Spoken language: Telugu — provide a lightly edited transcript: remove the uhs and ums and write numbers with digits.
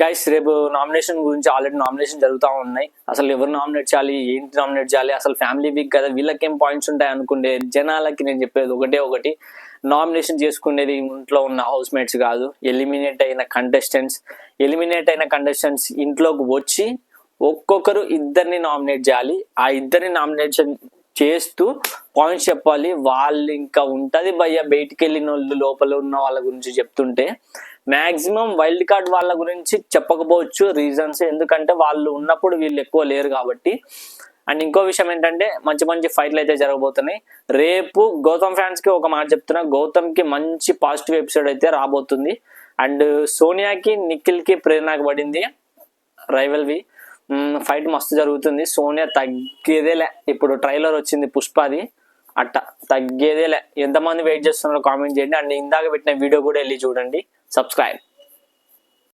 గైస్ రేపు నామినేషన్ గురించి ఆల్రెడీ నామినేషన్ జరుగుతూ ఉన్నాయి. అసలు ఎవరు నామినేట్ చేయాలి, ఏంటి నామినేట్ చేయాలి, అసలు ఫ్యామిలీ వీక్ కదా వీళ్ళకేం పాయింట్స్ ఉంటాయి అనుకుంటే జనాలకి నేను చెప్పేది ఒకటి, నామినేషన్ చేసుకునేది ఇంట్లో ఉన్న హౌస్ మేట్స్ కాదు, ఎలిమినేట్ అయిన కంటెస్టెంట్స్ ఇంట్లోకి వచ్చి ఒక్కొక్కరు ఇద్దరిని నామినేట్ చేయాలి. ఆ ఇద్దరిని నామినేషన్ చేస్తూ పాయింట్స్ చెప్పాలి. వాళ్ళు ఇంకా ఉంటుంది భయ్య, బయటికి వెళ్ళిన వాళ్ళు లోపల ఉన్న వాళ్ళ గురించి చెప్తుంటే మ్యాక్సిమం వైల్డ్ కార్డ్ వాళ్ళ గురించి చెప్పకపోవచ్చు రీజన్స్, ఎందుకంటే వాళ్ళు ఉన్నప్పుడు వీళ్ళు ఎక్కువ లేరు కాబట్టి. అండ్ ఇంకో విషయం ఏంటంటే మంచి ఫైట్లు అయితే జరగబోతున్నాయి. రేపు గౌతమ్ ఫ్యాన్స్కి ఒక మాట చెప్తున్నా, గౌతమ్కి మంచి పాజిటివ్ ఎపిసోడ్ అయితే రాబోతుంది. అండ్ సోనియాకి నిఖిల్కి ప్రేరణకు పడింది రైవల్వి ఫైట్ మస్తు జరుగుతుంది. సోనియా తగ్గేదేలే, ఇప్పుడు ట్రైలర్ వచ్చింది పుష్పది, అట్ట తగ్గేదేలే. ఎంతమంది వెయిట్ చేస్తున్నారో కామెంట్ చేయండి. అండ్ ఇందాక పెట్టిన వీడియో కూడా వెళ్ళి చూడండి. సబ్స్క్రైబ్.